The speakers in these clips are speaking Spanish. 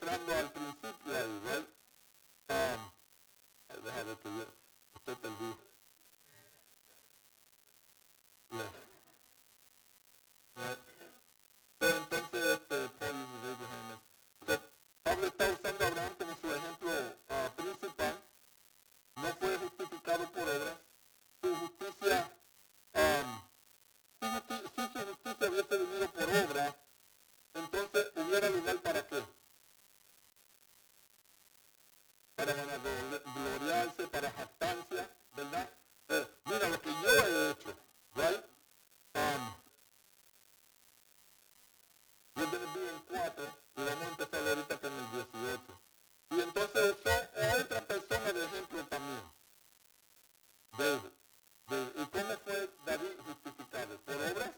entrando al principio ahí, ¿right? Deja de que usted te olvide. Entonces, Pablo está usando a Abraham como su ejemplo principal. No fue justificado por obras. Su justicia, si su justicia hubiese venido por obra, entonces hubiera lugar para qué? Para gloriarse, para jactancia, ¿verdad? Mira lo que yo he hecho, ¿right? Yo debí en 4 y vamos a empezar ahorita con el 18. Y entonces usó a otra persona de ejemplo también, David. ¿Y cómo fue David justificado? ¿Por obras?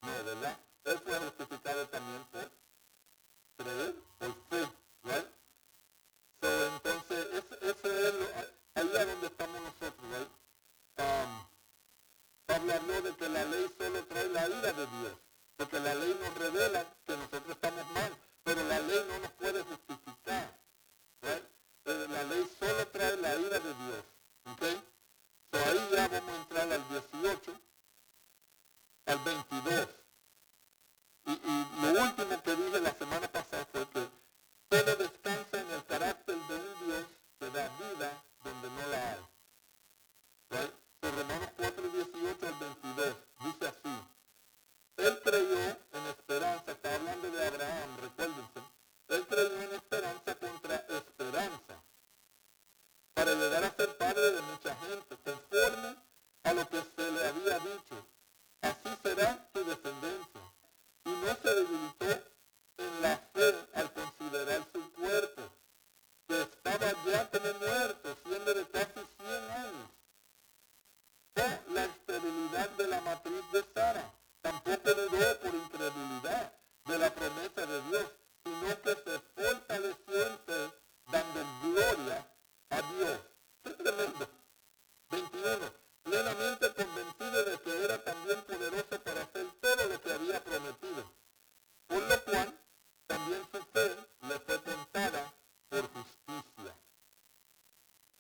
No, ¿verdad? Él fue justificado también por creer, por fe, ¿right? So, entonces, ese es ahí es donde estamos nosotros, ¿right? Pablo habló de que la ley solo trae la ira de Dios, porque la ley nos revela que nosotros estamos mal, pero la ley no nos puede justificar, ¿right? La ley solo trae la ira de Dios, ¿ok? So, ahí ya vamos a entrar al 18, al 22. Y lo último que dije la semana pasada fue que todo descansa en el carácter de un Dios que da vida donde no la hay. ¿Right? So, Romanos 4, 18 al 22 dice así: Él creyó en esperanza, está hablando de Abraham, recuérdense. Él creyó en esperanza contra esperanza, para llegar a ser padre de mucha gente, conforme a lo que se le había dicho. Así será tu descendencia. Y no se debilitó en la fe al considerar su cuerpo, que estaba ya como muerto, siendo de casi 100 años. O la esterilidad de la matriz de Sara, tampoco dudó por incredulidad de la promesa de Dios, sino que se fortaleció en fe, dando gloria a Dios. ¡Qué tremendo! 21. Plenamente convencido de que era también poderoso para hacer todo lo que había prometido, por lo cual también su fe le fue contada por justicia.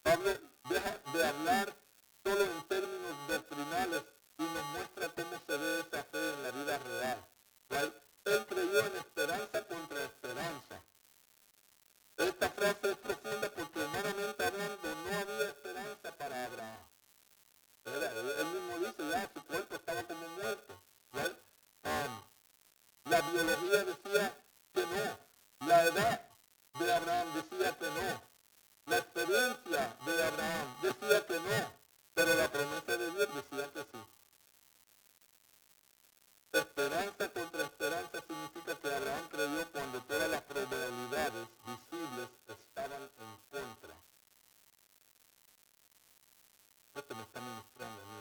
Pablo deja de hablar solo en términos doctrinales y nos muestra cómo se ve esa fe en la vida real. ¿Right? Él creyó en esperanza contra esperanza. Esta frase es profunda porque humanamente hablando no había esperanza para Abraham. Él mismo dice, ya su cuerpo estaba como muerto. ¿Right? La biología decía que no. La edad de Abraham decía que no. La experiencia de Abraham decía que no. Pero la promesa de Dios decía que sí. Esperanza contra esperanza significa que Abraham creyó cuando todas las probabilidades visibles estaban en contra. Esto me está ministrando a mí.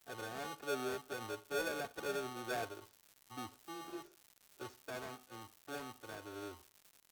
Abraham creyó cuando todas las probabilidades visibles estaban en contra de él.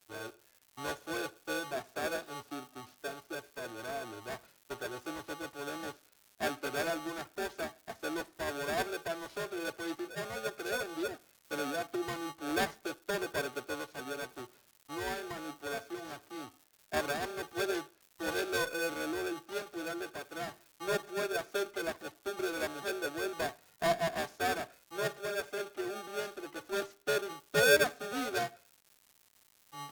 ¿Verdad? No fue fe basada en circunstancias favorables, ¿verdad? Porque a veces nosotros podemos alterar algunas cosas, hacerlo favorable para nosotros y después decir, oh no, yo creo en Dios, pero ya tú manipulaste todo para que todo saliera así. No hay manipulación aquí. Abraham no puede coger el reloj del tiempo y darle para atrás. No puede hacer que la costumbre de la mujer le vuelva a Sara. No puede hacer que un vientre que fue estéril toda su vida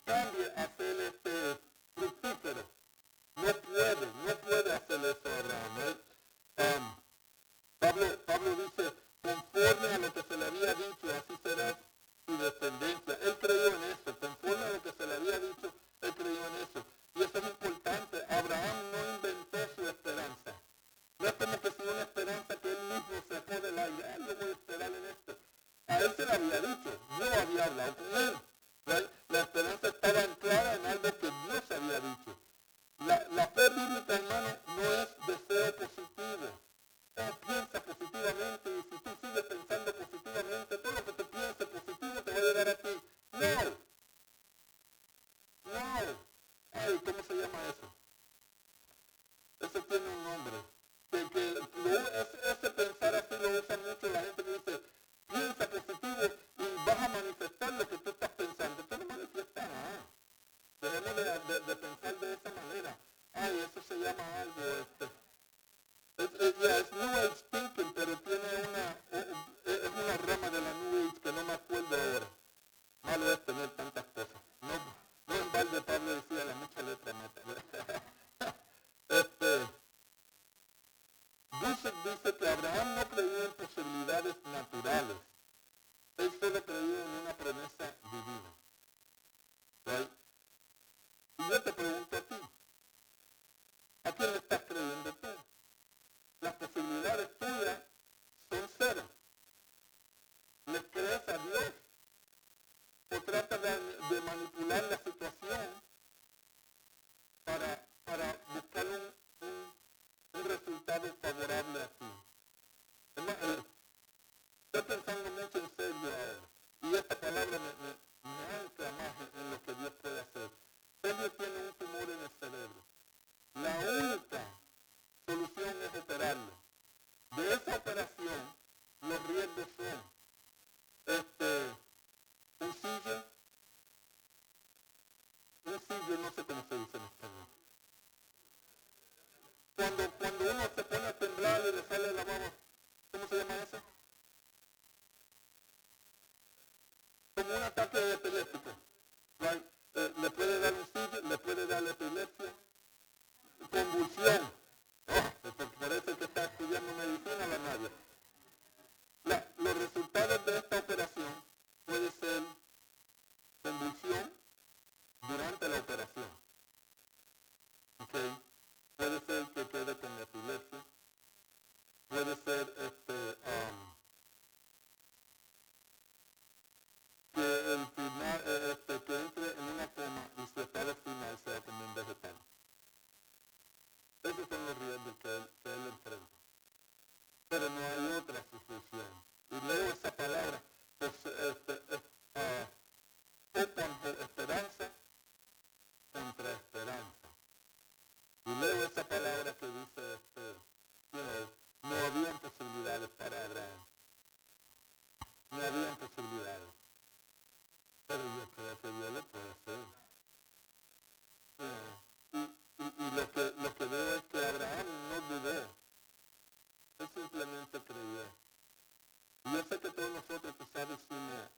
cambie a ser fructífero. No puede hacer eso Abraham. Pablo dice, conforme a lo que se le había dicho, así será su descendencia. Él creyó en eso, conforme a lo que se le había dicho, él creyó en eso. Y eso es importante. Abraham no inventó su esperanza. No es como que si una esperanza que él mismo sacó del aire, yo voy a esperar en esto. A él se le había dicho, Dios había hablado con él. La esperanza estaba anclada en algo que Dios había dicho. La fe bíblica, hermano, no es deseo positivo. Piensa positivamente y si tú sigues pensando positivamente, todo lo que tú pienses positivo te va a llegar a ti. No. Ay, ¿cómo se llama eso? Eso tiene un nombre. Ese pensar así lo usa mucho la dice que Abraham no creía en posibilidades naturales. Él solo creía en una promesa divina. ¿Right? Y yo te pregunto a ti, ¿a quién le estás creyendo tú? Las posibilidades tuyas son cero. ¿Le crees a Dios? ¿O tratas de manipular la situación para buscar un resultado favorable a ti? Estoy pensando mucho en serio ahora. Y esta palabra me ancla más en lo que Dios puede hacer. Sergio tiene un tumor en el cerebro. La única solución es operarlo. De esa operación, los riesgos son un seizure, no sé cómo se dice en español. Cuando uno se pone a temblar y le sale la baba, ¿cómo se llama eso? Como un ataque epiléptico. Right? Le puede dar un seizure, le puede dar epilepsia, convulsión. Parece que está estudiando medicina la madre. Los resultados de esta operación puede ser convulsión durante la operación. ¿Okay? Puede ser que quede con epilepsia. Puede ser que el final, que entre en una coma y su estado final sea también vegetal. Esos son los riesgos que él enfrenta. Pero no hay otra solución. Y leo esa palabra, esperanza contra esperanza. Y leo esa palabra que dice, no habían posibilidades para Abraham. No habían posibilidades. Pero yo creo que Dios le puede hacer. Y lo que veo es que Abraham no dudó. Él simplemente creyó. Y yo sé que todos nosotros quizás decimos,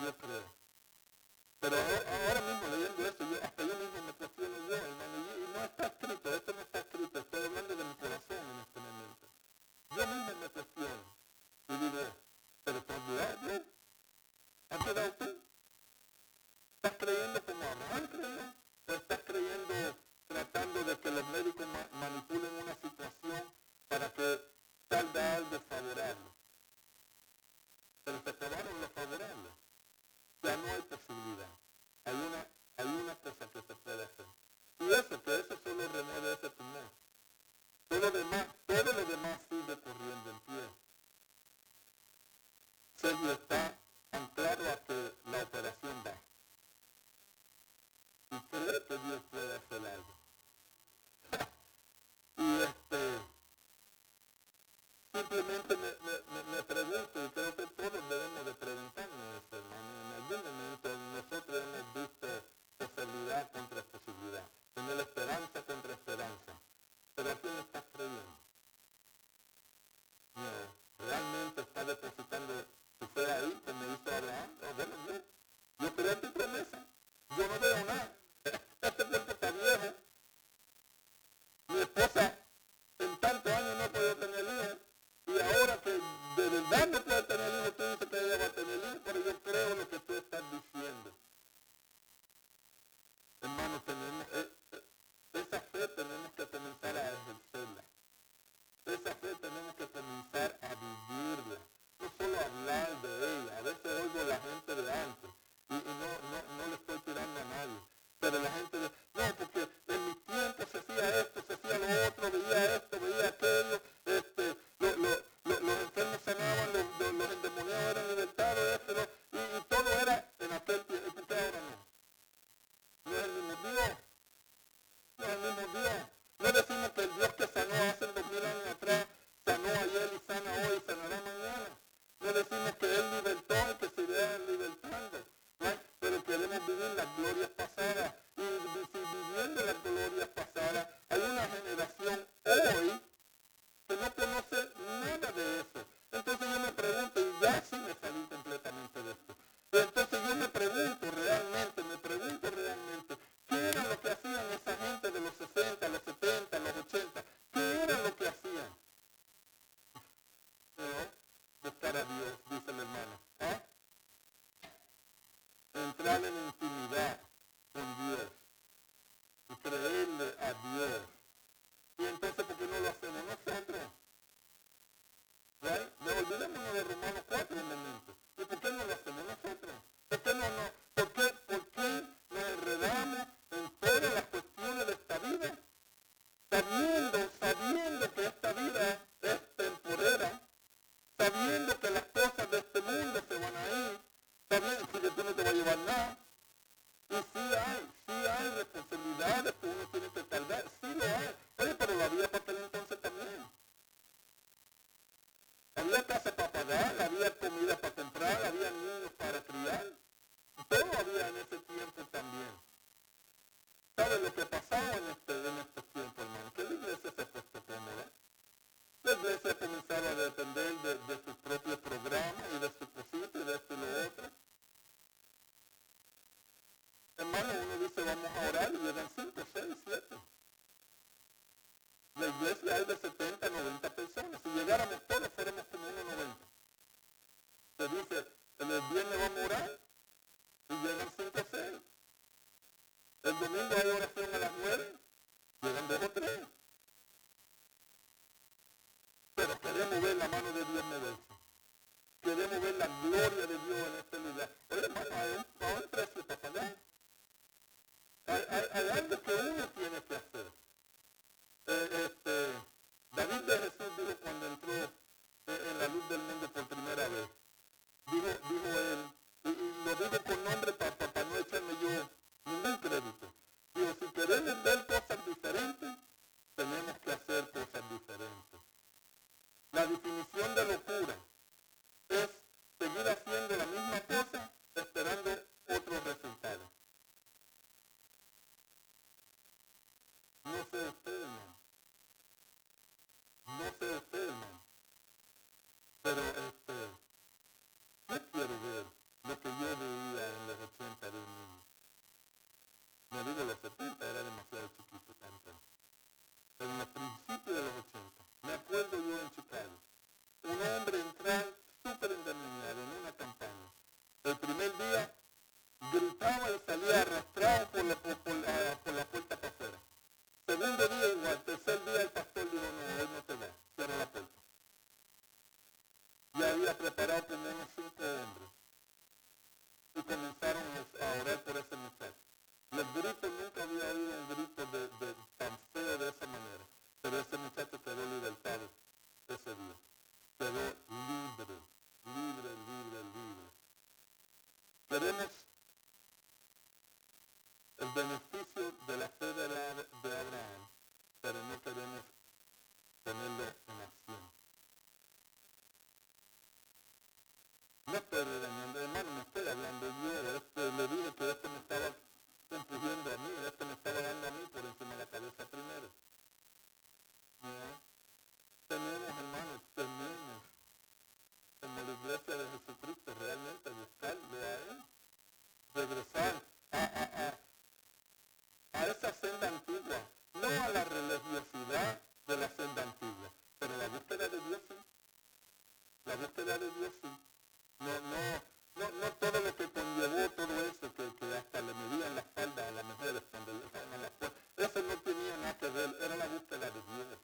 yo creo. Pero ahora mismo leyendo eso, hasta yo mismo me cuestiono yo, hermano, y no está escrito, esto no está escrito, estoy hablando de mi corazón en este momento. Yo mismo me cuestiono y digo, pero por Dios, ¿has quedado tú? ¿Estás creyendo como Abraham creyó? ¿O estás creyendo tratando de que los médicos manipulen una situación para que salga algo favorable? Pero se acabaron los favorables. Ya no hay posibilidad. Hay una cosa que se puede hacer. Y eso solo remueve ese tumor. Todo lo demás sigue corriendo en pie. Sergio está anclado a que la operación da. Y cree que Dios puede hacer algo. Y simplemente me pregunto, y creo que todos debemos de preguntarnos eso, hermano. En algún momento nosotros hemos visto posibilidad contra posibilidad, tener esperanza contra esperanza. Pero ¿a quién estás creyendo? ¿Realmente está depositando tu fe ahí, como hizo Abraham? Bueno, yo creo en tu promesa. Yo no veo nada. Este tiempo está viejo. Mi esposa en tantos años no ha podido tener hijos. Y ahora que de verdad no puede tener hijos, tú dices que ella va a tener hijos, pero yo creo lo que tú estás diciendo. Hermano, esa fe tenemos que comenzar a ejercerla. Esa fe tenemos que comenzar a vivirla. No solo hablar de ella. A veces oigo a la gente de antes y no le estoy tirando a nadie. Pero la gente dice, no, porque en mi tiempo se hacía esto, se hacía lo otro, veía esto, veía aquello, los enfermos sanaban, los le dice, el viernes vamos a orar, y llegan 5 o 6. El domingo hay oración a las 9, llegan 2 o 3. Pero queremos ver la mano de Dios moverse. Queremos ver la gloria de Dios en este lugar. Oye, hermano, hay un precio para pagar. Hay algo que uno tiene que hacer. David de Jesús dijo cuando entró en la luz del mundo por primera vez, dijo él, y lo digo con nombre para no echarme yo ningún crédito. Dijo, si queremos ver cosas diferentes, tenemos que hacer cosas diferentes. La definición de locura es seguir haciendo la misma cosa esperando otros resultados. No sé usted, hermano. No sé usted, hermano. Pero yo quiero ver lo que yo veía en los 80 de un niño. No digo los 70, era demasiado chiquito tanto. Pero en los principios de los 80, me acuerdo yo en Chicago, un hombre entrar súper endemoniado en una campaña. El primer día gritaba y salía arrastrado por la puerta para afuera. Segundo día igual, tercer día el pastor dijo, no, él no te va, cierra la puerta. Ya había preparado por lo menos 5 hombres y comenzaron a orar por ese muchacho. Los gritos, nunca había oído un grito tan feo de esa manera, pero ese muchacho quedó libertado ese día. Quedó libre. Tenemos el beneficio de la fe de Abraham, pero no queremos tenerlo en acción. No estoy regañando, hermano, no estoy hablando yo. Le dije que me estaba empujando a mí, me estaba dando a mí por encima de la cabeza primero. ¿Ya? Tenemos, hermanos, en la iglesia de Jesucristo realmente buscarle a Él, regresar a esa senda antigua, no a la religiosidad de la senda antigua, pero la búsqueda de Dios sí. La búsqueda de Dios sí. No todo lo que conllevó todo eso, que hasta le medían la espalda a las mujeres cuando le estaban a la puerta, eso no tenía nada que ver, era la búsqueda de Dios.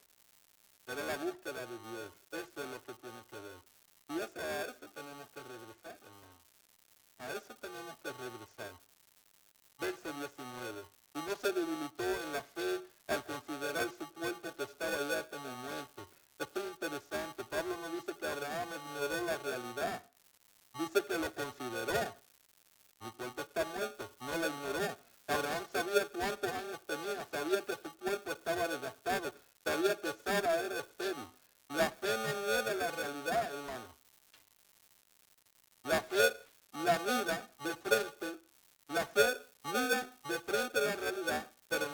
Era la búsqueda de Dios, eso es lo que tiene que ver. Y a eso tenemos que regresar, hermano. A eso tenemos que regresar. Verso 19. Y no se debilitó en la fe al considerar su cuerpo que estaba ya como muerto. Esto es interesante. Pablo no dice que Abraham ignoró la realidad. Dice que lo consideró. Mi cuerpo está muerto. No lo ignoró. Abraham sabía cuántos años tenía. Sabía que su cuerpo estaba desgastado. Sabía que Sara era estéril. La fe no niega la realidad, hermano. La fe la mira de frente. La fe mira de frente la realidad, pero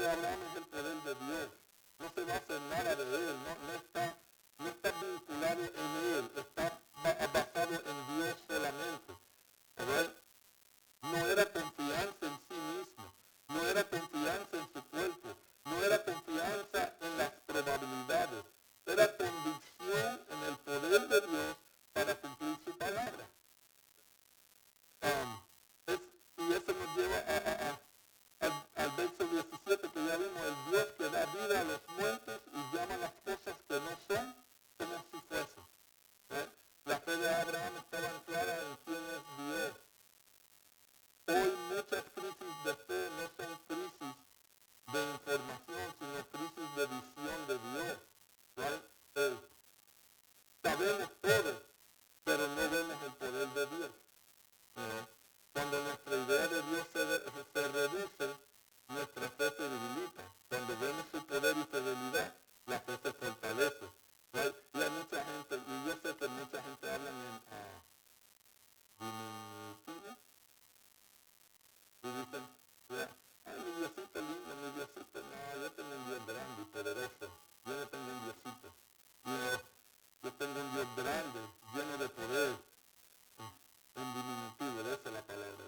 de Abraham es el poder de Dios. No se basa en nada de él, no está vinculado en él, está basado en Dios solamente. ¿Verdad? No era confianza en sí mismo, no era confianza en su cuerpo, no era confianza en las probabilidades, era convicción en el poder de Dios para cumplir su palabra. Y eso nos lleva al verso 17 que ya vimos, el Dios que da vida a los muertos y llama las cosas que no son como si fuesen. La fe de Abraham estaba anclada en quién es Dios. Hoy muchas crisis de fe no son crisis de información, sino crisis de visión de Dios. Sabemos todo, pero no vemos el poder de Dios. Cuando nuestra idea de Dios se reduce, nuestra fe se debilita. Cuando vemos su poder y fidelidad, la fe se fortalece. Y hay mucha gente, y yo sé que mucha gente habla en diminutivo, y dicen, ay, mi Diosito lindo, mi Diosito, no, yo tengo un Dios grande y poderoso, yo no tengo un Diosito. Yo tengo un Dios grande, lleno de poder, en diminutivo, esa es la palabra.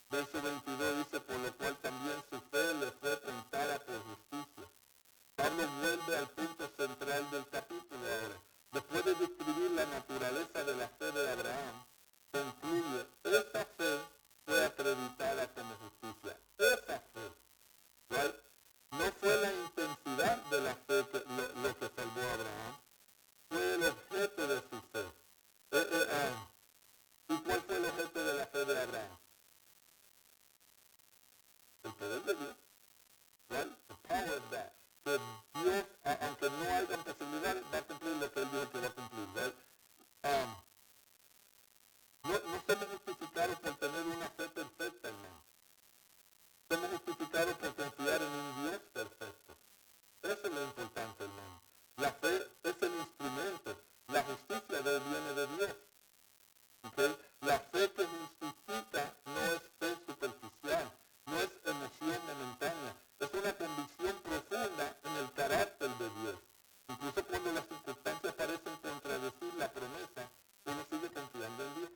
Verso 22 dice, por lo cual también su fe le fue contada por justicia. Pablo vuelve al punto central del capítulo ahora. Después de describir la naturaleza de la fe de Abraham, concluye, esa fe fue acreditada como justicia. Esa fe, ¿right? No fue la intensidad de la fe lo que salvó a Abraham, fue el objeto de su fe. ¿Y cuál fue el objeto de la fe de Abraham? El poder de Dios. Right? The power of that. Que Dios, aunque no haya posibilidades, va a cumplir lo que Él dijo que va a cumplir. Right? No somos justificados por tener una fe perfecta, hermano. Somos justificados por confiar en un Dios perfecto. Eso es lo importante, hermano. La fe es el instrumento. La justicia viene de Dios. ¿Okay? La fe que justifica no es fe superficial, no es emoción momentánea, es una convicción profunda en el carácter de Dios. Incluso cuando las circunstancias parecen contradecir la promesa, uno sigue confiando en Dios.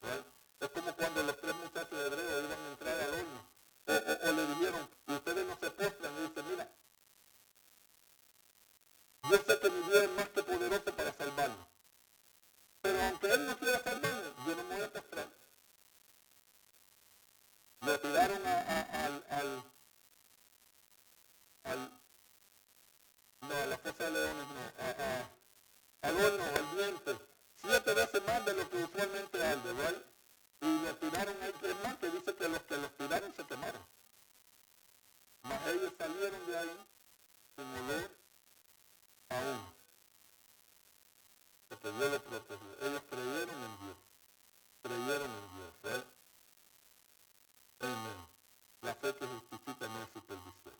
¿Right? Es como cuando los tres muchachos de Hebreo iban a entrar al horno, o le dijeron, y ustedes no se postran, y dicen, mira, yo sé que mi Dios es más que poderoso para salvarnos. Pero aunque Él no quiera salvarme, yo no me voy a postrar. Le tiraron a la fosa de leones, no, al horno, al diente, 7 veces más de lo que usualmente arde, ¿right? Y le tiraron a tres más que dice que los tiraron se quemaron. Mas ellos salieron de ahí sin olor aún. Porque Dios les protegió. Ellos creyeron en Dios. Creyeron en Dios, ¿right? Amén. La fe que justifica no es supervisión.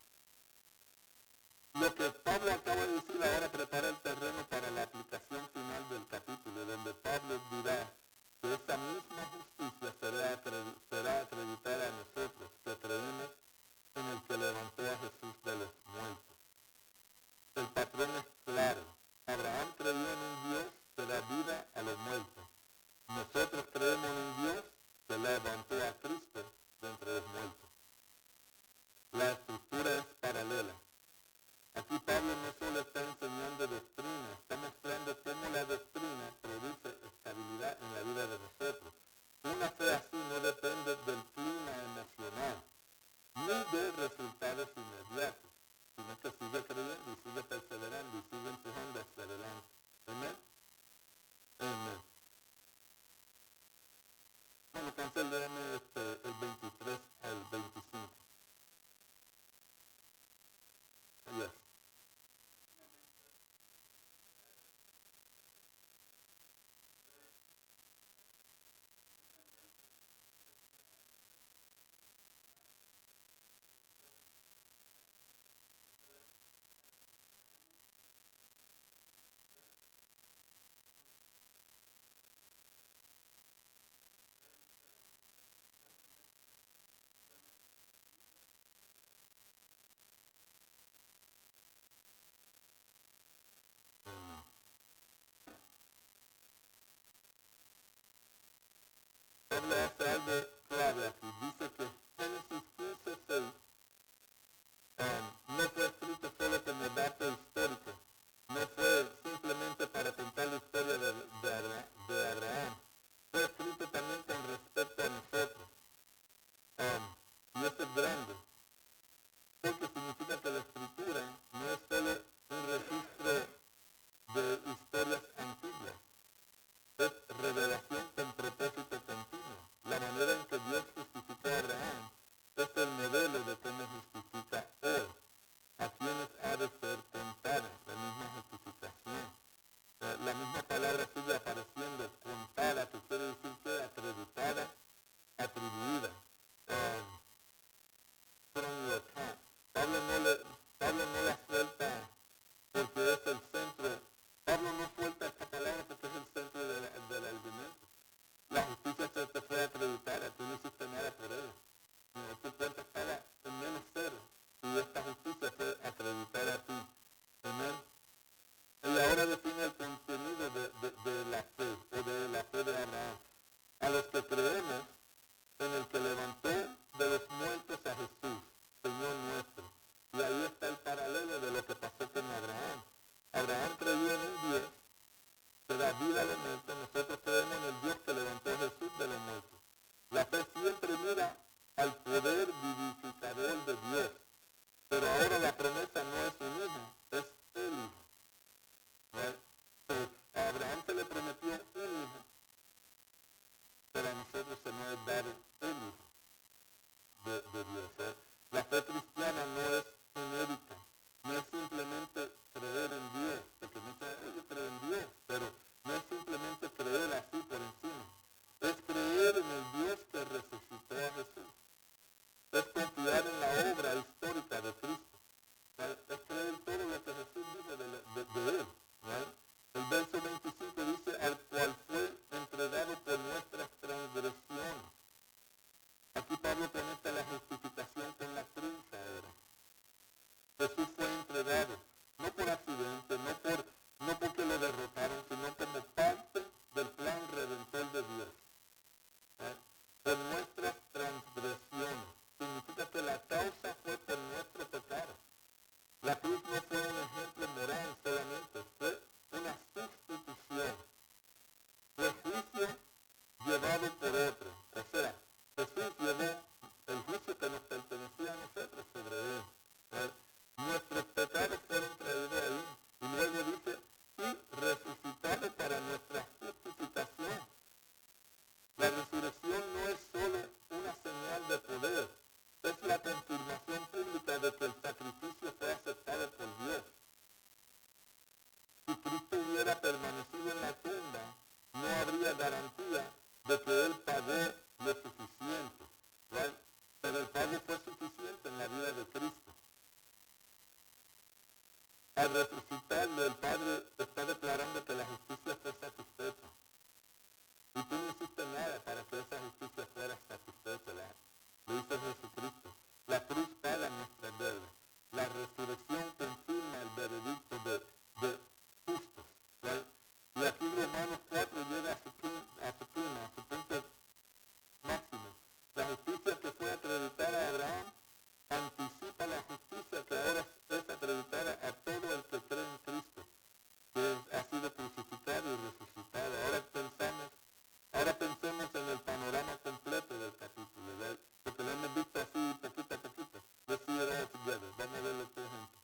Lo que Pablo acaba de decir ahora prepara el terreno para la aplicación final del capítulo, donde Pablo dirá que esta misma justicia será acreditada a nosotros, que creemos en el que levantó a Jesús de los muertos. El patrón es claro. Abraham creyó en un Dios que da vida a los muertos. Nosotros creemos en un Dios que levantó a Cristo de entre los muertos. La estructura es paralela. Aquí Pablo no solo está enseñando doctrina, está mostrando cómo la doctrina produce estabilidad en la vida de nosotros. Una fe así no depende del clima emocional, ni de resultados inmediatos, sino que sigue creyendo y sigue perseverando y sigue empujando hacia adelante. Amén. Amén. Bueno, entonces léeme el 23 al 25. Yes. La cruz no fue un ejemplo moral solamente, fue una sustitución. Fue juicio llevado por otro. O sea, Jesús llevó el juicio que nos pertenecía a nosotros sobre él. Nuestros pecados fueron traídos ahí. Y luego dice, y resucitado para nuestra justificación. La resurrección no es solo una señal de poder, es la confirmación pública de que el sacrificio fue aceptado por Dios. Si Cristo hubiera permanecido en la tumba, no habría garantía de que Él pagó lo suficiente. ¿Right? Pero el pago fue suficiente en la vida de Cristo. Al resucitarlo, el Padre está declarando que la justicia fue satisfecha. Y tú no hiciste nada para que esa justicia fuera satisfecha. Lo hizo Jesucristo. La cruz paga nuestras deudas. La resurrección confirma el veredicto de justos. ¿Right? Y aquí Romanos 4 llega a su punto máximo. La justicia que fue acreditada a Abraham anticipa la justicia que ahora es acreditada a todo el que cree en Cristo, que ha sido crucificado y resucitado. Ahora pensemos en el panorama completo del capítulo, ¿verdad? Porque lo hemos visto así poquito a poquito. Let's see it all together. Vamos a ver este ejemplo.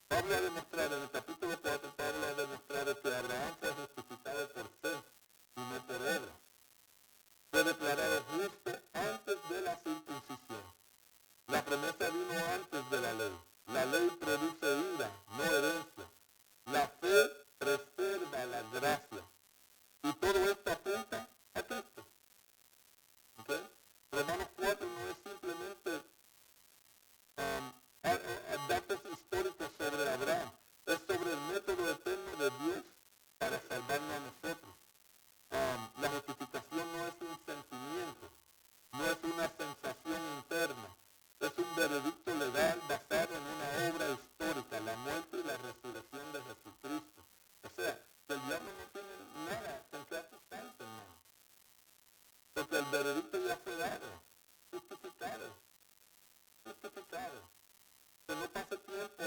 Pablo ha demostrado, en el capítulo 4, Pablo ha demostrado que Abraham fue justificado por fe y no por obra. Fue declarado justo antes de la circuncisión. La promesa vino antes de la ley. La ley produce ira, no herencia. La fe preserva la gracia. Y todo esto apunta a Cristo. ¿Okay? Romanos 4 no es simplemente datos históricos sobre Abraham. Es sobre el método eterno de Dios para salvarnos a nosotros. La justificación no es un sentimiento, no es una sensación interna. Es un veredicto legal basado en una obra histórica, la muerte y la resurrección de Jesucristo. O sea, el diablo no tiene nada con que asustarse, hermano. Porque el veredicto ya fue dado, justificado. Que no pase tiempo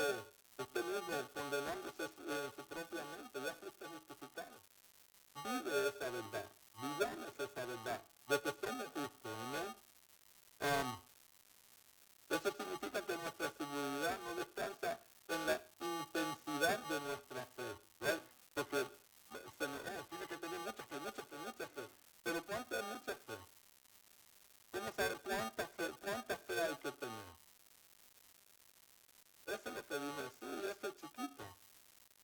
usted mismo condenándose su propia mente, ya fuiste justificado. Vive esa verdad, vivamos esa verdad, de que somos justos, ¿no? Eso significa que nuestra seguridad no descansa en la intensidad de nuestra fe, ¿verdad? Porque tiene que tener mucha fe. Pero ¿cuánta es mucha fe? ¿Cómo saber cuánta fe hay que tener? Eso es lo que dijo Jesús, eso es chiquito.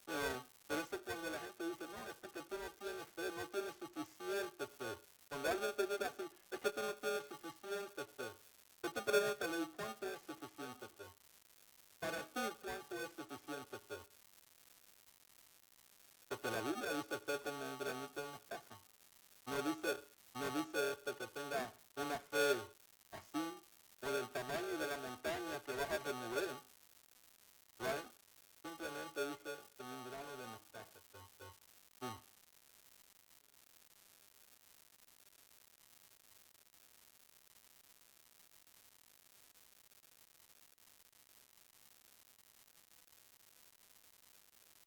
Pero eso cuando la gente dice, no, es que tú no tienes fe, no tienes suficiente fe. Cuando alguien te dice así, es que tú no tienes suficiente fe. Tú pregúntale, ¿y cuánto es suficiente fe? Para ti, ¿cuánto es suficiente fe? Porque la Biblia dice fe como un granito de mostaza. No dice que tenga una fe así, por el tamaño de la montaña que vas a remover. ¿Right? Simplemente dice como un grano de mostaza. Sí.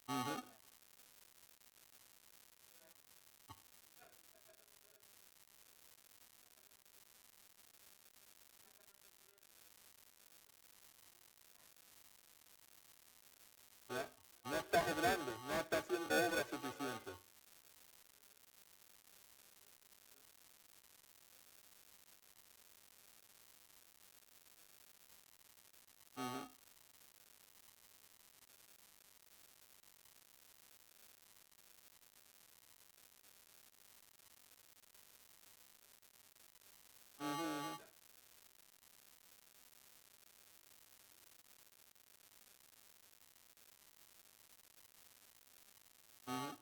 Uh-huh. ¿Ya? No estás obrando, no estás haciendo obras suficientes. Uh-huh. Uh-huh. Uh-huh.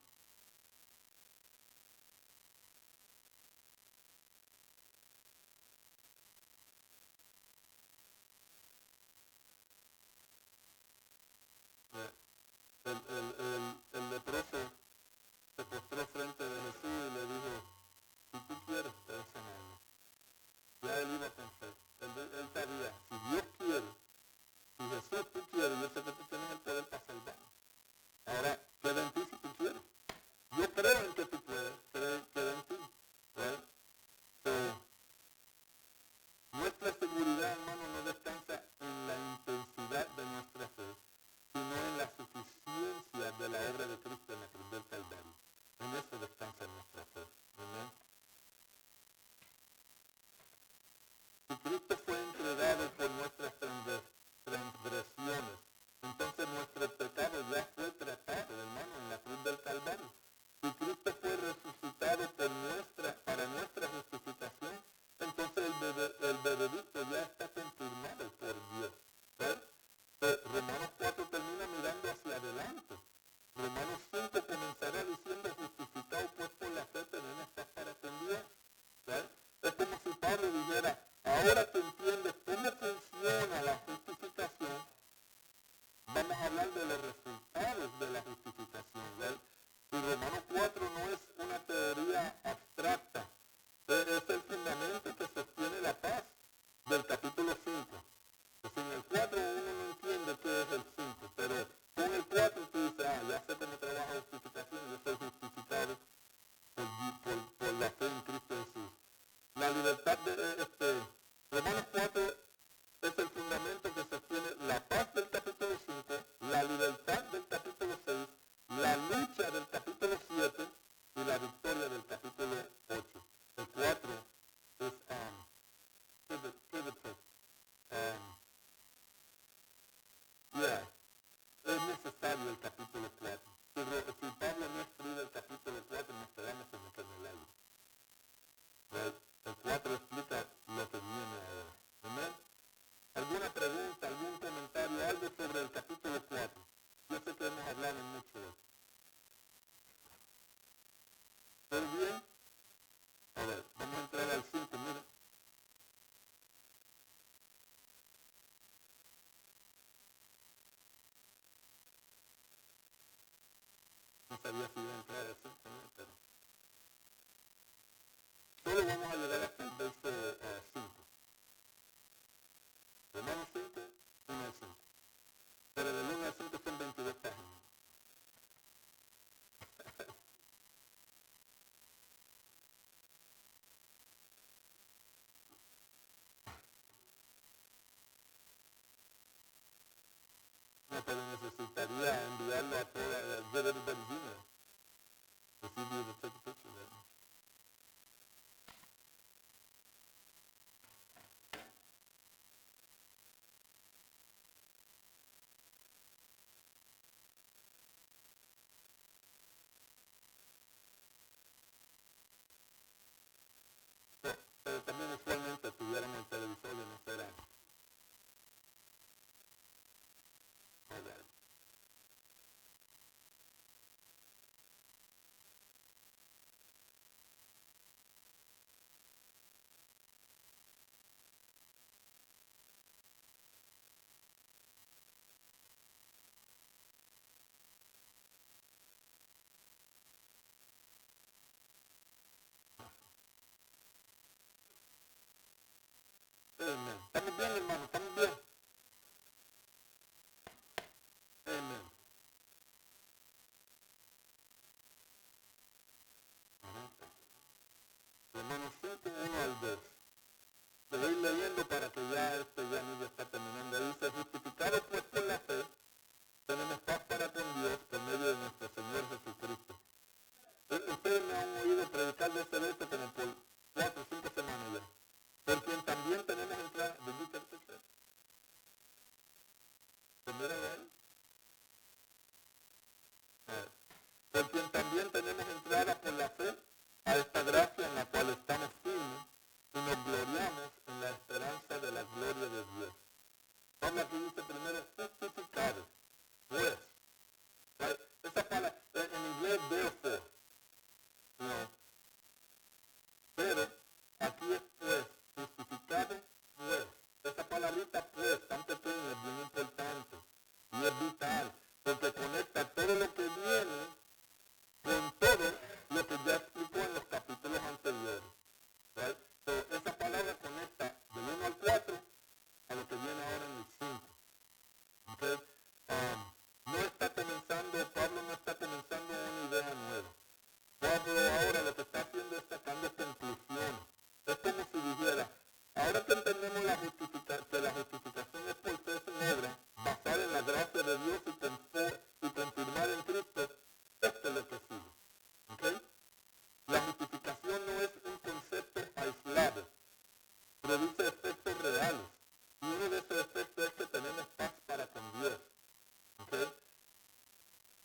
El leproso se postró frente de Jesús y le dijo, si tú quieres, puedes sanarme. Ya él iba con fe. Él sabía, si Dios quiere, si Jesús tú quieres, yo sé que tú tienes el obra de Cristo en la cruz del Calvario. En eso descansa nuestra fe. Amén. Si Cristo fue entregado por nuestras transgresiones, entonces nuestro pecado ya fue tratado, hermano, en la cruz del Calvario. Si Cristo fue resucitado para nuestra justificación, entonces el veredicto ya está confirmado por Dios. ¿Ves? Romanos 4 termina mirando hacia adelante. Romanos 5 comenzará diciendo: justificado pues por la fe tenemos paz para con Dios. ¿Ves? Es como si Pablo dijera: ahora que entiendes cómo funciona la justificación, vamos a hablar de los resultados de la justificación. ¿Ves? Y Romanos 4 no es una teoría abstracta, es el fundamento que sostiene la paz del capítulo 5. Pues en el 4 uno no entiende qué es el 5, pero con el 4 tú dices: ya sé que me trabaja justificación, yo soy justificado por la fe en Cristo Jesús. La libertad Romanos 4 es el fundamento que sostiene la paz del capítulo 5, la libertad del capítulo 6, la lucha del capítulo 7 y la victoria del capítulo 8. El 4 es es necesario el capítulo 4. Si Pablo no escribe el capítulo 4, nos quedamos en el aire. El 4 explica lo que viene ahora. ¿Amén? ¿Alguna pregunta, algún comentario, algo sobre el capítulo 4? Yo sé que hemos hablado mucho de eso. ¿Todo bien? A ver, vamos a entrar al 5, mira. No sabía si iba a entrar al 5, ¿no? Pero solo vamos a llegar hasta el verso 5. Romanos 5, 1 al 5. Pero del 1 al 5 son 22 páginas. No, pero necesitaría enviarlo a toda Virginia.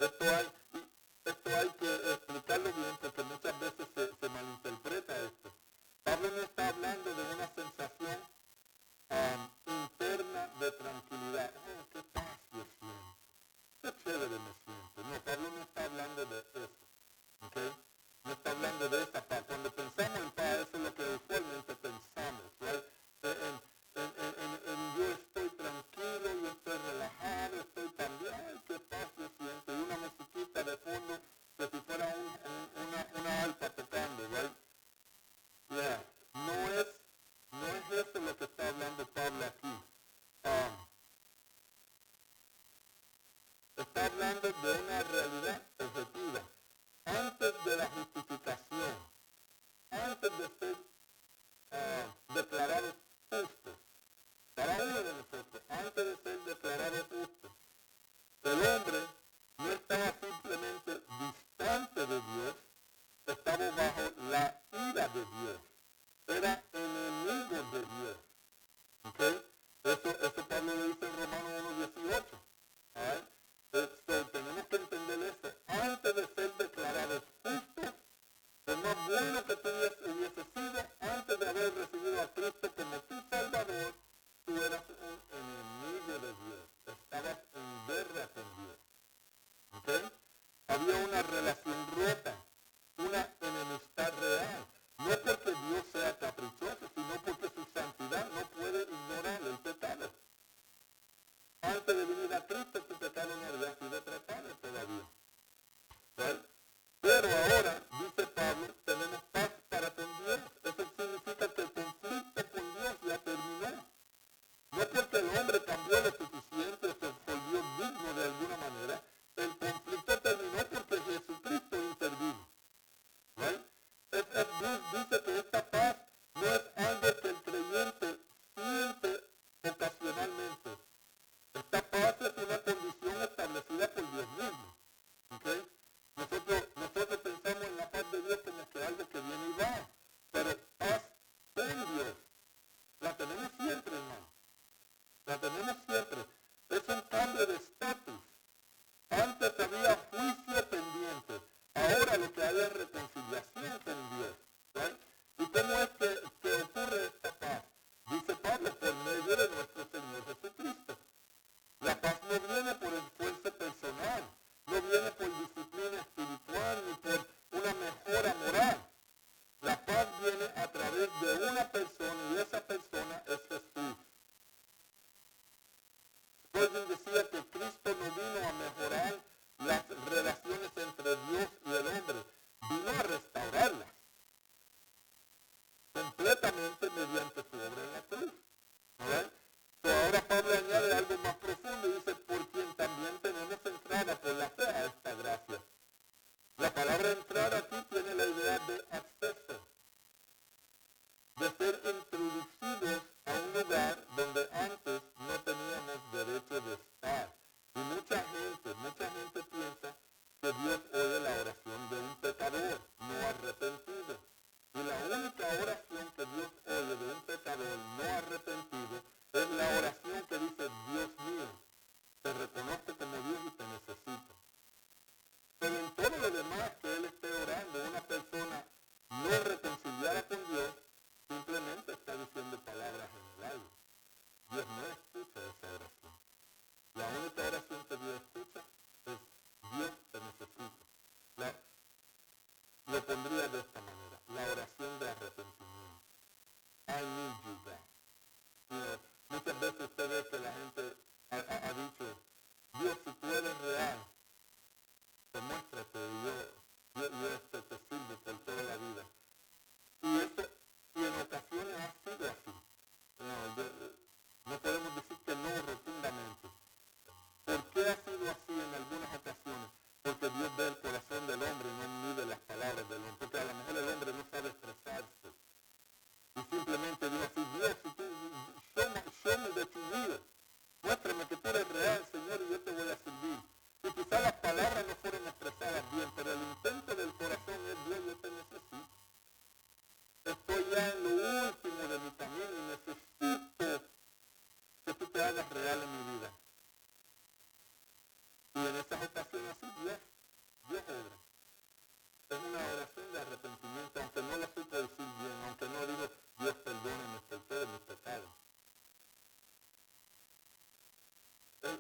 Esto hay que explicarlo bien porque muchas veces se malinterpreta esto. Pablo no está hablando de una sensación interna de tranquilidad. Oh, qué paz yo siento. Qué chévere me siento. No, Pablo no está hablando de eso. ¿Okay? No está hablando de esa paz. Cuando pensamos en paz, eso es lo que usualmente pensamos. ¿Right? Yo estoy tranquilo, yo estoy relajado, estoy también, ay, qué paz yo siento. Y una musiquita de fondo, que si fuera una alta tocando, ¿right? Yeah. No es eso lo que está hablando Pablo aquí. Está hablando de una realidad objetiva. Antes de la justificación, antes de ser declarados justos, cada uno de nosotros, antes de ser declarados justos, el hombre no estaba simplemente distante de Dios, estaba bajo la ira de Dios. Era enemigo de Dios. ¿Okay? Eso Pablo lo dice en Romanos 1:18. Tenemos que entender eso. Antes de ser declarados justos, lo más bueno que tú hubiese sido, antes de haber recibido a Cristo como tu Salvador, tú eras un enemigo de Dios. Estabas en guerra con Dios. ¿Okay? Había una relación rota, una enemistad real. No porque Dios sea caprichoso, sino porque su santidad no puede ignorar el pecado. Antes de venir a Cristo, tu pecado no había sido tratado todavía. ¿Right? Pero ahora, dice Pablo, tenemos paz para con Dios. Eso significa que el conflicto con Dios ya terminó. No porque el hombre cambió lo suficiente o se volvió digno de alguna manera. El conflicto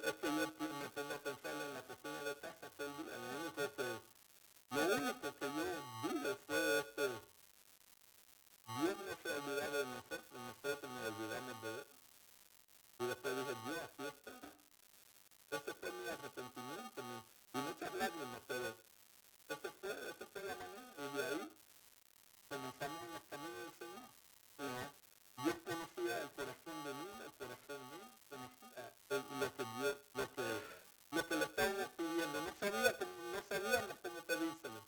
es que yo me pongo a pensar en la cocina de casa aquel día. Lo único que yo vi fue Dios no se olvidó de nosotros nos olvidamos de él. Y después dije, Dios, aquí está. Ese fue mi arrepentimiento, y muchas lágrimas, pero esa fue la manera. Y de ahí comenzamos en los caminos del Señor. Dios conocía el corazón de mí, el corazón mío, conocía lo que le estábamos pidiendo. No sabíamos cómo pedírselo,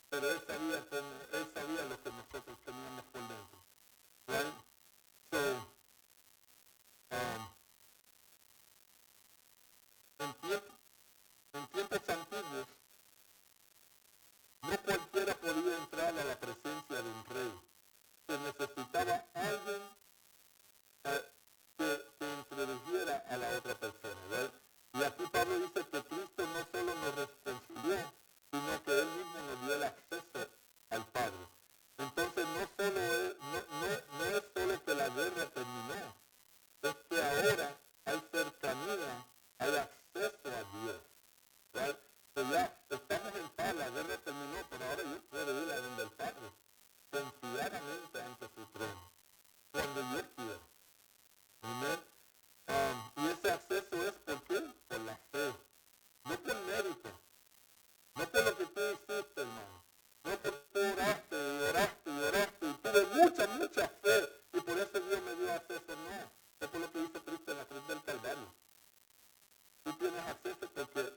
pero Él sabía lo que nosotros teníamos por dentro. Right? So, en tiempos antiguos, no cualquiera podía entrar a la presencia de un rey. Se necesitaba alguien que introdujera a la otra persona, ¿verdad? Y aquí Pablo dice que Cristo no solo nos reconcilió, sino que Él mismo nos dio el acceso al Padre. Entonces no es solo que la guerra terminó, es que ahora hay cercanía, hay acceso a Dios, ¿verdad? Pues ya estamos en paz, la guerra terminó, pero ahora yo puedo ir a donde el Padre, confiadamente ante su trono, cuando Dios quiera. Amén. Y ese acceso es ¿por qué? Por la fe, no por mérito, no por lo que tú hiciste, hermano, no porque tú oraste y tuve mucha fe y por eso Dios me dio acceso, no, es por lo que hizo Cristo en la cruz del Calvario. Tú tienes acceso porque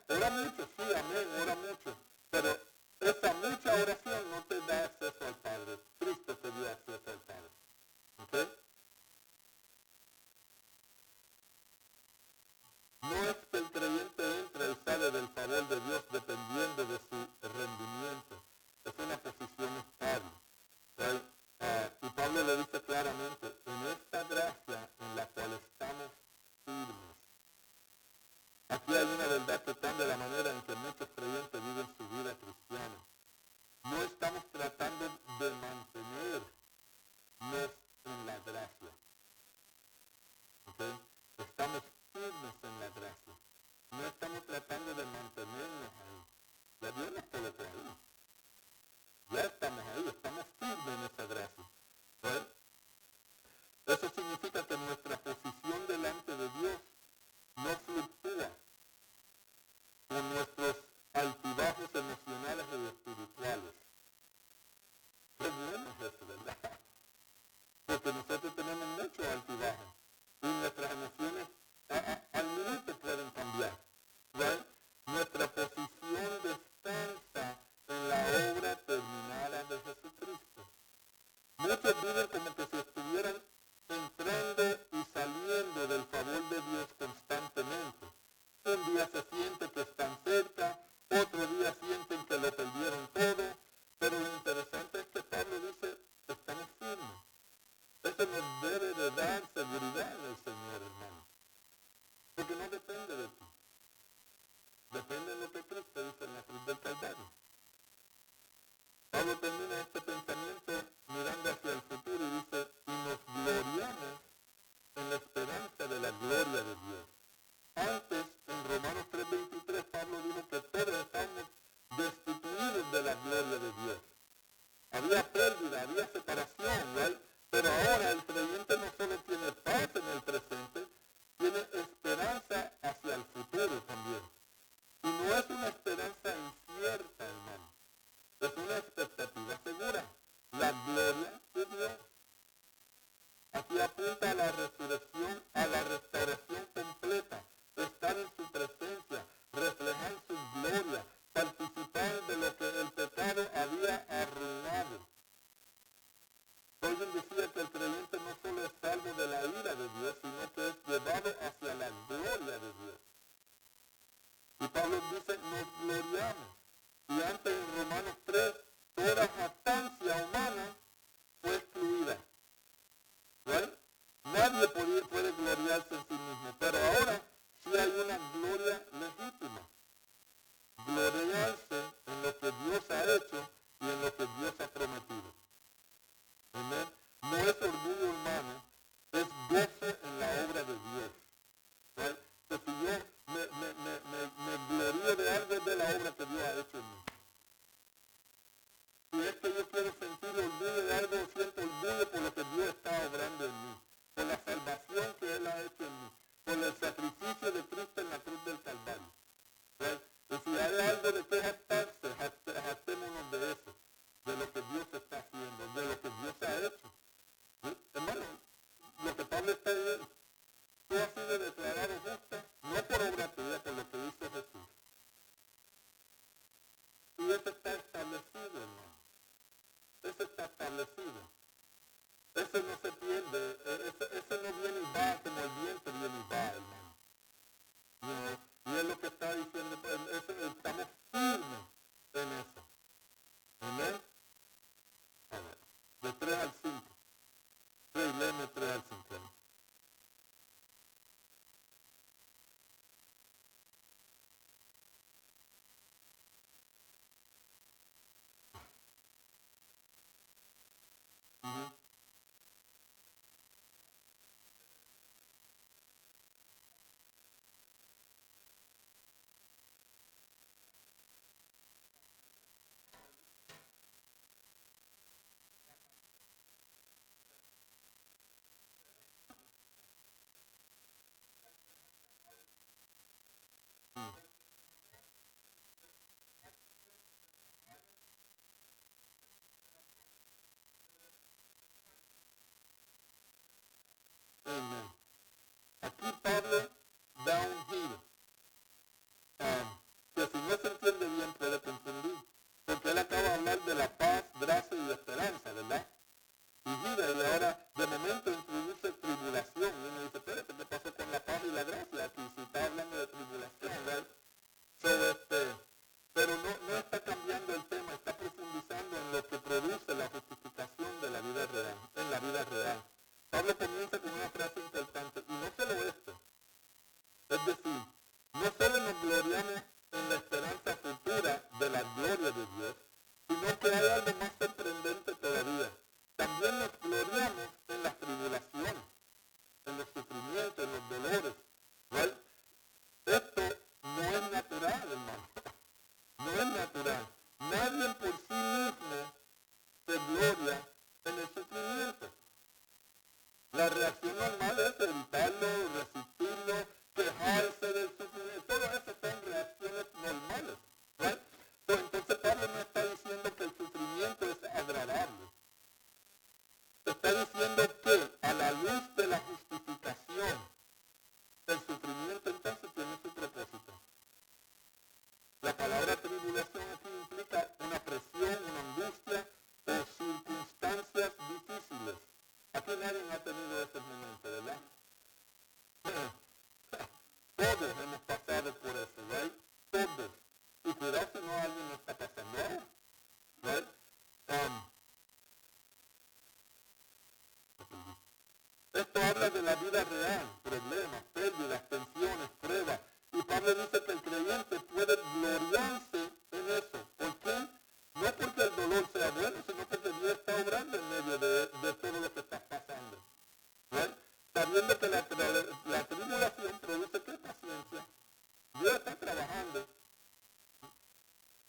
ora mucho, sí, amén, ora mucho, pero esa mucha oración no te da acceso al Padre. Cristo te dio acceso al Padre. ¿Ok? No es que el creyente entre y sale del favor de Dios dependiendo de su rendimiento. Es una posición estable. ¿Right? Y Pablo le dice claramente, en esta gracia en la cual estamos firmes. Aquí hay una verdad que cambia la manera en que muchos creyentes viven su vida cristiana. No estamos tratando de mantenernos en la gracia. ¿Okay? Estamos firmes en la gracia. No estamos tratando de mantenernos ahí. Ya Dios nos colocó ahí. Ya estamos ahí, estamos firmes en esa gracia. ¿Right? Eso significa que nuestra posición delante de Dios no fluctúa con nuestros altibajos emocionales y espirituales. Qué bueno es eso, ¿verdad? Porque nosotros tenemos muchos altibajos y nuestras emociones al minuto pueden cambiar. ¿Right? Nuestra posición descansa en la obra terminada de Jesucristo. Muchos viven como que si estuvieran entrando y saliendo del favor de Dios constantemente. Un día se siente que están cerca, otro día sienten que lo perdieron todo, pero lo interesante es que Pablo dice, estamos firmes. Eso nos debe de dar seguridad en el Señor, hermano. Porque no depende de ti. Depende de lo que Cristo dice en la cruz del Calvario. Pablo termina este pensamiento mirando hacia el futuro y dice, y nos gloriamos en la esperanza de la gloria de Dios. Antes, en Romanos 3:23, Pablo dijo que todos estamos destituidos de la gloria de Dios. Había pérdida, había separación, ¿verdad? Pero ahora el creyente no solo tiene paz en el presente, tiene esperanza hacia el futuro también. Y no es una esperanza incierta, hermano. Es una expectativa segura. La gloria de Dios. Aquí apunta a la resurrección, a la restauración completa. Estar en su presencia, reflejar su gloria, participar de lo que el pecado había arruinado. Alguien decía que el creyente no solo es salvo de la ira de Dios, sino que es llevado hacia la gloria de Dios. Y Pablo dice, nos gloriamos. Y antes en Romanos 3, toda jactancia humana fue excluida. ¿Right? Nadie puede gloriarse en sí mismo, pero ahora sí hay una gloria legítima. Gloriarse en lo que Dios ha hecho y en lo que Dios ha prometido. ¿Amén? No es orgullo humano, es gozo en la obra de Dios. de nadie ha tenido ese momento, ¿verdad? Todos hemos pasado por eso, ¿right? Todos. Y cuidado si no alguien lo está pasando ahora, ¿right? Esto habla de la vida real, problemas, pérdidas, tensiones, pruebas. Y Pablo dice que el creyente puede gloriarse en eso. ¿Por qué? No porque el dolor sea bueno, sino porque Dios está obrando en medio de todo lo que está pasando. ¿Right? Sabiendo que la tribulación produce ¿qué? Paciencia. Dios está trabajando.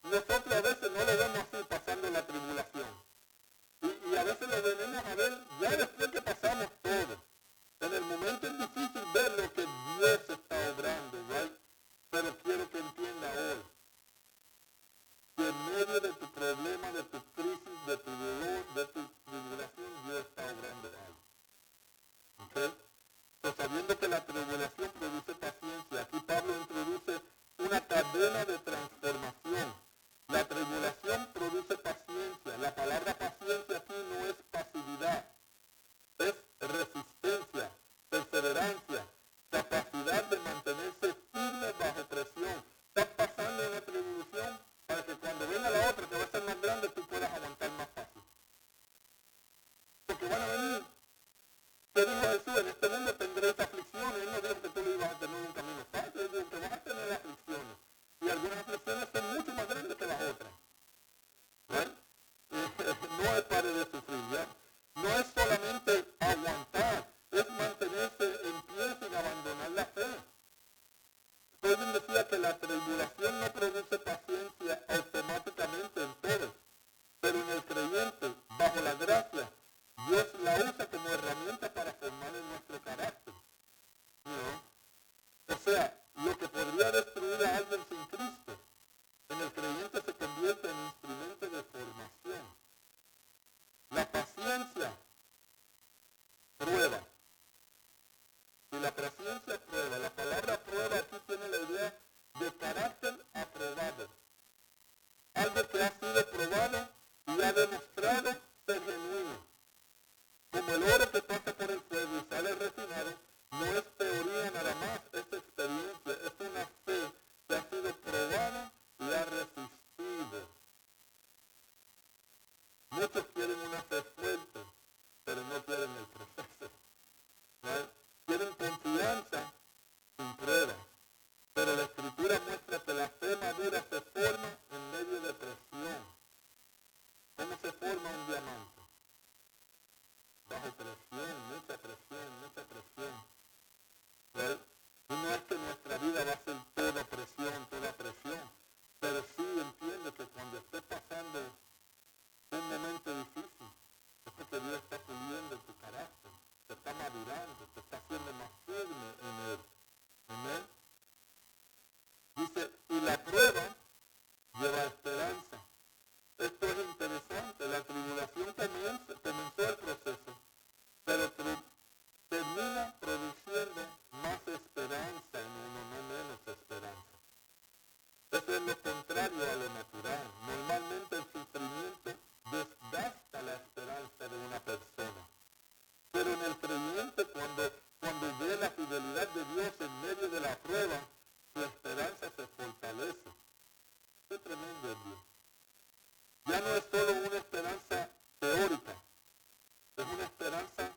Nosotros a veces no lo vemos así pasando la tribulación. Y a veces lo venimos a ver ya después que pasamos todo. En el momento es difícil ver lo que Dios está obrando, ¿right? Pero quiero que entienda hoy que en medio de tu problema, de tu crisis, de tu dolor, de tu tribulación, Dios está obrando algo. ¿Ok? Pues sabiendo que la tribulación produce paciencia, aquí Pablo introduce una cadena de transformación. La tribulación produce paciencia. La palabra paciencia aquí no es pasividad, es resistencia, perseverancia, capacidad de mantenerse firme bajo presión. Estás pasando una tribulación para que cuando venga la otra, que va a ser más grande, tú puedas aguantar más fácil. Porque van a venir. Te dijo Jesús, en este mundo tendréis aflicciones. Él no dijo que tú lo ibas a tener un camino fácil. Él dijo que vas a tener aflicciones. Y algunas aflicciones son mucho más grandes que las otras. ¿Right? No es pare de sufrir, ¿ya? No es solamente aguantar, es mantenerse en pie sin abandonar la fe. Alguien decía que la tribulación no produce paciencia automáticamente en todos, pero en el creyente, bajo la gracia, Dios la usa como herramienta para formar en nuestro carácter. ¿No? O sea, lo que podría destruir a alguien sin Cristo, en el creyente se convierte en instrumento de formación. La paciencia prueba. Y la paciencia prueba. La palabra prueba aquí tiene la idea de carácter aprobado. Algo que ha sido probado y ha demostrado ser genuino. Como el oro que pasa por el fuego y sale refinado, no es teoría nada más, es experiencia, es una fe que ha sido probada y ha resistido. Muchos quieren una fe fuerte, pero no quieren el proceso. ¿No? Quieren confianza sin prueba. Pero la Escritura muestra que la fe madura se forma en medio de presión. ¿Cómo se forma un diamante? Bajo presión, mucha presión, mucha presión. ¿Right? Y no es que nuestra vida va a ser toda presión. Pero sí entiende que cuando estés pasando un momento difícil, es porque Dios está puliendo tu carácter, te está madurando, te está haciendo más firme en Él. Amén. Dice, y la prueba lleva esperanza. Esto es interesante, la tribulación comenzó el proceso, pero termina produciendo más esperanza en uno, no menos esperanza. Eso es lo contrario a lo natural. Normalmente el sufrimiento desgasta la esperanza de una persona. Pero en el creyente, cuando ve la fidelidad de Dios en medio de la prueba, su esperanza se fortalece. Qué tremendo es Dios. Ya no es solo una esperanza teórica, es una esperanza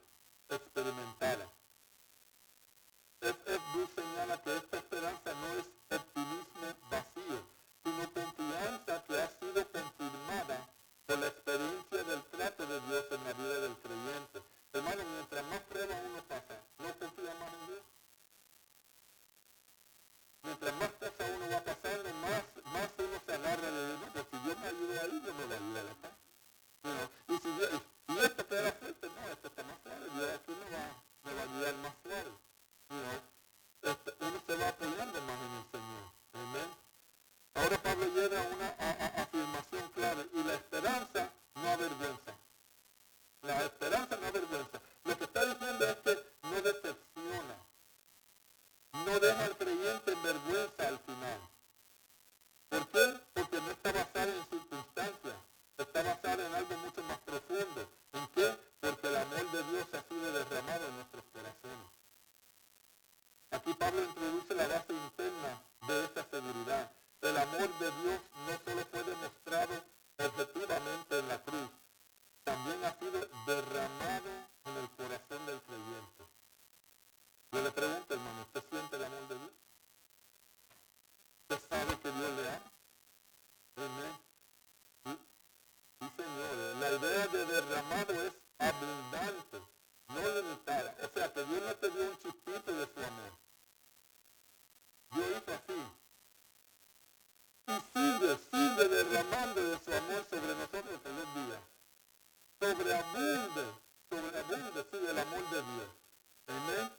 experimentada. F.F. señala que esta esperanza no es optimismo vacío, sino confianza que ha sido confirmada por la experiencia del trato de Dios en la vida del creyente. Hermano, mientras más pruebas uno pasa, ¿no confía más en Dios? Mientras más cosas uno va pasando, más uno se agarra de Dios. No, pues si Dios me ayudó ahí, yo me voy a ayudar acá. Y si esto te da fuerte, no, esto está más suave, Dios aquí me va a ayudar más suave. Uno se va apoyando más en el Señor. Amén. Ahora Pablo llega a una afirmación clave. Y la esperanza no avergüenza. La esperanza no avergüenza. Lo que está diciendo es que no decepciona. No deja al creyente en vergüenza al final. ¿Por qué? Porque no está basada en circunstancias. Está basada en algo mucho más profundo. ¿En qué? Porque el amor de Dios ha sido de Dios no solo fue demostrado objetivamente en la cruz, también ha sido derramado en el corazón del creyente. Yo le pregunto, hermano, ¿usted siente el amor de Dios? ¿Usted sabe que Dios le ama? Amén. Sí, Señor. La idea de derramado es abundante, no limitada. O sea, que Dios no te dio un chispito de su amor. Dios hizo así. Y sigue derramando de su amor sobre nosotros todos los días. Sobreabunde, sí, el amor de Dios. Amén.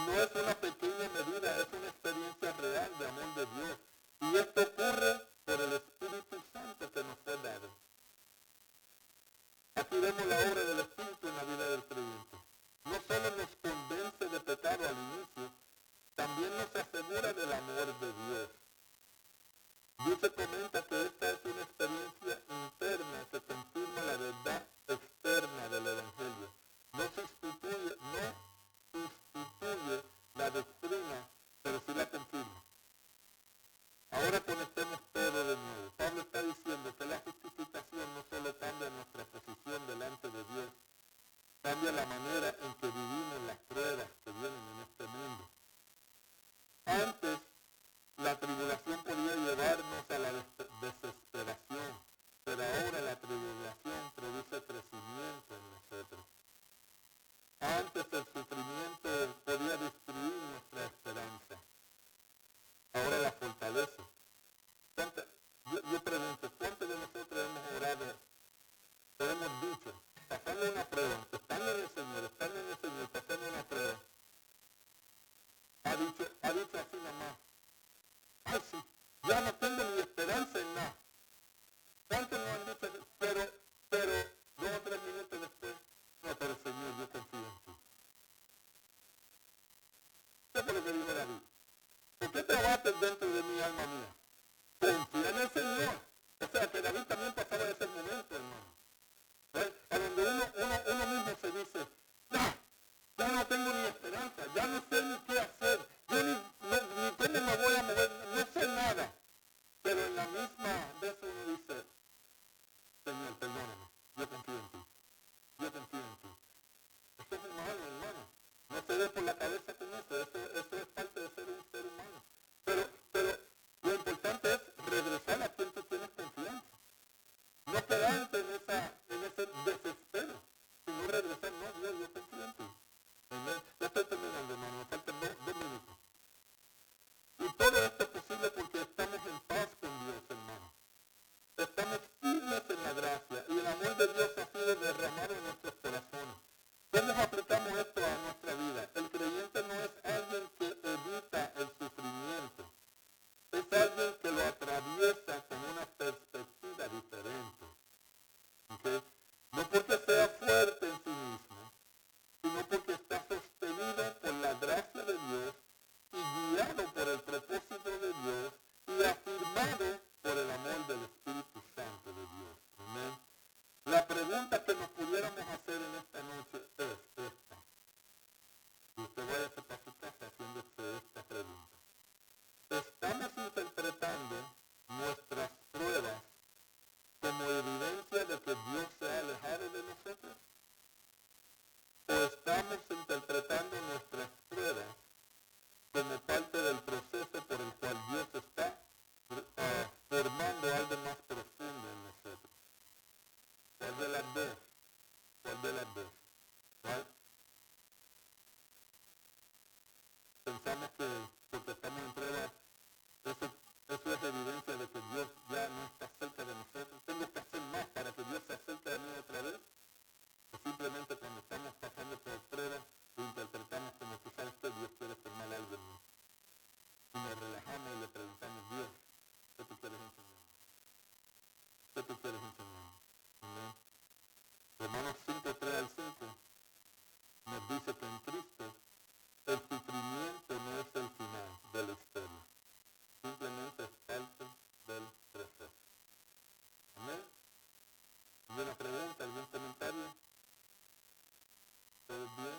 No es una pequeña medida, es una experiencia real de amor de Dios. Y esto ocurre por el Espíritu Santo que nos fue dado. Aquí vemos la obra del Espíritu en la vida del creyente. No solo nos convence de pecado al inicio, también nos asegura del amor de Dios. Dios se comenta que esta es una experiencia interna que confirma la verdad externa del Evangelio. No sustituye la doctrina, pero sí la confirma. Ahora conectemos todo de nuevo. Pablo está diciendo que la justificación no solo cambia nuestra posición delante de Dios, cambia la manera en que vivimos las pruebas que vienen en este mundo. Antes, la tribulación podía llevarnos a la desesperación, pero ahora la tribulación produce crecimiento en nosotros. Antes el sufrimiento podía destruir nuestra esperanza, ahora la fortalece. Yo pregunto, ¿cuántos de nosotros hemos orado, hemos dicho, pasando una prueba, estando en el Señor, pasando una prueba? Ha dicho así nomás, ay sí, ya no tengo ni esperanza en nada. ¿Cuántos no han dicho así? Pero 2 o 3 minutos después, no, pero Señor, yo confío en ti. ¿Qué fue lo que dijo David? ¿Por qué te abates dentro de mi alma mía? Confía en el Señor. O sea, que David también pasaba ese momento, hermano. A donde uno mismo se dice, ya no tengo ni esperanza, ya no sé ni qué hacer, yo ni cómo me voy a mover, no sé nada. Pero en la misma vez uno dice, Señor, perdóname, yo confío en ti, yo confío en ti. Esto es humano, hermano. No se dé por la cabeza con eso, eso es parte de ser un ser humano. Pero lo importante es regresar a quien tú tienes confianza. No quedarte en ese desespero, sino regresar, no, Dios, yo confío en ti. Ya estoy terminando, hermano, me faltan 2 minutos. Y todo esto es posible porque estamos en paz con Dios, hermano. Estamos firmes en la gracia y el amor de Dios ha sido derramado en nuestros corazones. ¿Cómo aplicamos esto a nuestra vida? El creyente no es alguien que evita el sufrimiento, es alguien que lo atraviesa con una perspectiva diferente. ¿Okay? No porque sea fuerte en sí mismo, sino porque está sostenido por la gracia de Dios y guiado por el propósito de Dios y afirmado por el amor del Espíritu Santo de Dios. Amén. La pregunta que nos pudiéramos hacer en esta noche es esta. Y usted vaya a su casa haciéndose esta pregunta. ¿Estamos interpretando nuestras pruebas como evidencia de que Dios se ha alejado de nosotros? ¿O estamos interpretando nuestras pruebas como parte del proceso por el cual Dios está formando algo más profundo en nosotros? ¿Cuál de las dos? ¿Cuál de las dos? ¿Cuál? Pensamos que porque estamos en pruebas, eso es evidencia de que Dios ya no está cerca de nosotros. Tengo que hacer más para que Dios se acerque a mí otra vez. O simplemente cuando estamos pasando por pruebas, lo interpretamos como que sabes que Dios quiere formar algo en mí. Y nos relajamos y le preguntamos, Dios, ¿qué tú quieres enseñar? ¿Qué tú quieres enseñar? ¿Amén? Romanos 5, 3 al 5 nos dice que en Cristo el sufrimiento no es el final de la historia. Simplemente es parte del proceso. ¿Amén? ¿Alguna pregunta? ¿Algún comentario? ¿Todo bien?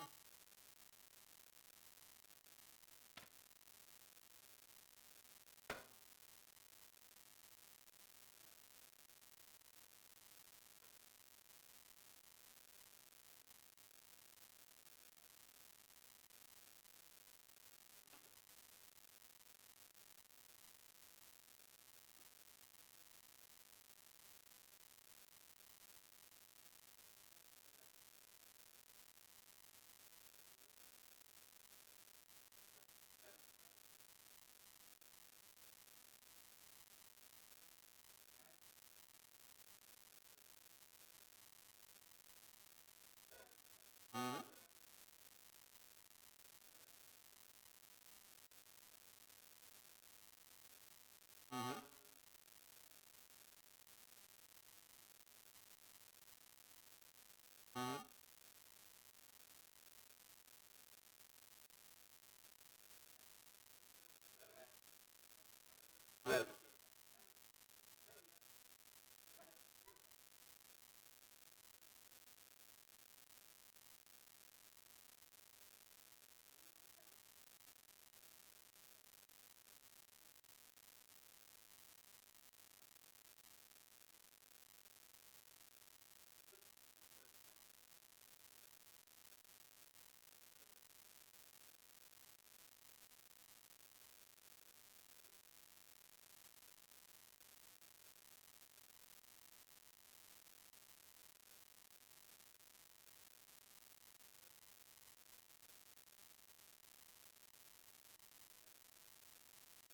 Right.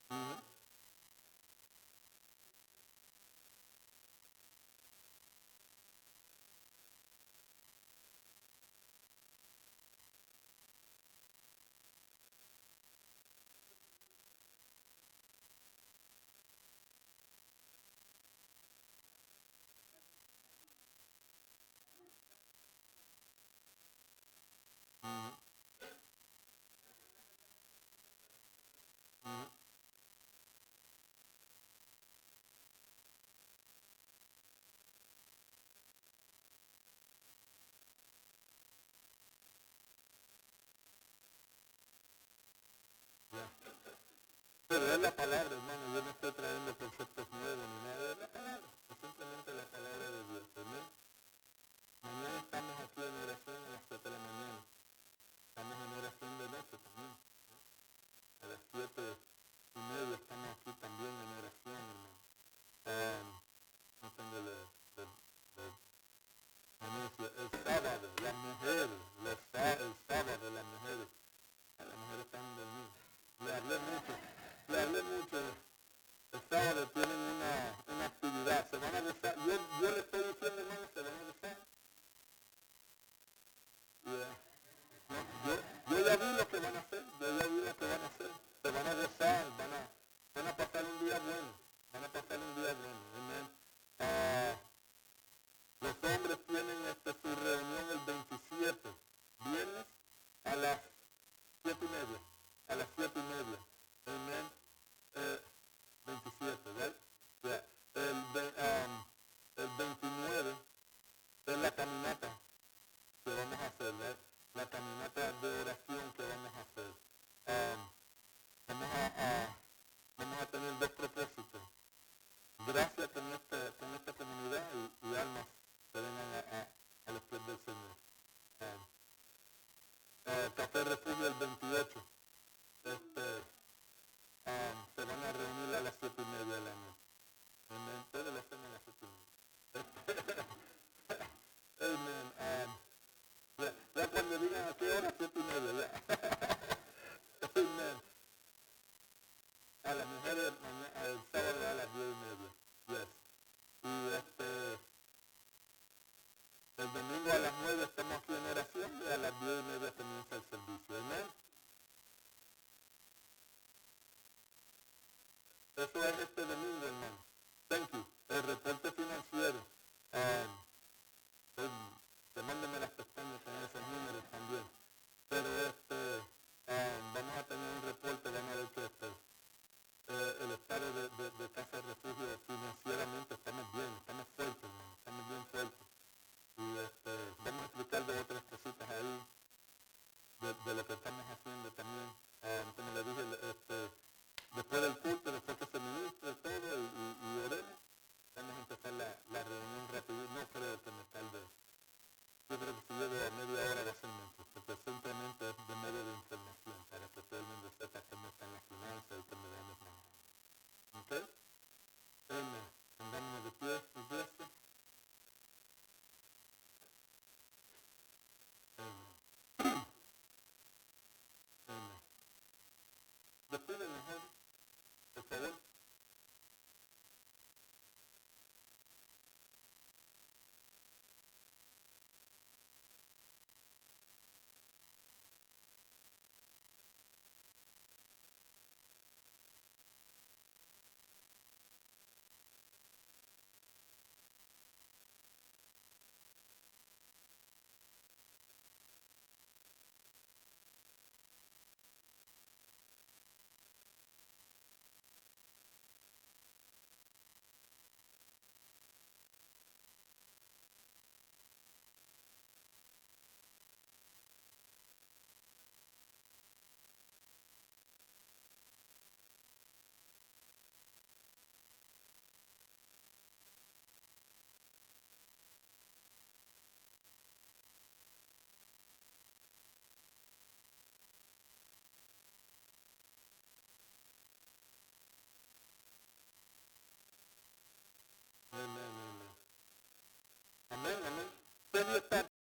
Ujú. Ujú. Ujú. Ya. Pero es la palabra, hermano. Yo no estoy trayendo conceptos nuevos ni nada. Es la palabra. Es simplemente la palabra de Dios. Amén. Mañana estamos aquí en oración a las 7 de la mañana. Estamos en oración de noche también. A las 7:30 estamos aquí también en oración, hermano. No tengo el sábado, las mujeres, el sábado, las mujeres. Las mujeres están dormidas. Le hablé mucho. El sábado tienen una actividad. Se van a besar. Yo le estoy diciendo, hermano, se van a besar. Yeah. No, yo ya vi lo que van a hacer. Yo ya vi lo que van a hacer. Se van a besar. Van a pasar un día bueno. Van a pasar un día bueno. Amén. Ah, los hombres tienen su reunión el 27. Viernes a las 7:30. A las 7:30. Amén. Eh, 27, ¿verdad? Yeah. El 29 es la caminata que vamos a hacer, ¿verdad? La caminata de oración que vamos a hacer. Um, vamos, vamos a tener dos propósitos. Gracias con esta comunidad y almas que vengan a los pies del Señor. Café Refugio el 28. Se van a reunir a las 7:30 de la noche. Amén. Todos los temas a las 7:30. Amen. Ya cuando digan a qué hora, 7:30, ¿verdad? Amen. A las mujeres el sábado a las 10:30. Yes. Y el domingo a las 9 estamos aquí en oración y a las 10:30 comienza el servicio. Amén. Eso es este domingo, hermano. Thank you. El reporte financiero. Mándeme las pestañas con esos números también. Pero vamos a tener un reporte, vamos a ver que el estado de Casa Refugio financieramente estamos bien, estamos fuertes, hermano, estamos bien fuertes. Y vamos a explicar de otras cositas ahí, de lo que estamos haciendo también. Como le dije, después del culto, después que se ministre todo y oremos, vamos a empezar la reunión rápido. No creo que me tarde. Yo creo que si yo de media hora va a ser menos, porque simplemente es de medio de información para que todo el mundo sepa cómo están las finanzas y cómo debemos manejar. ¿Ok?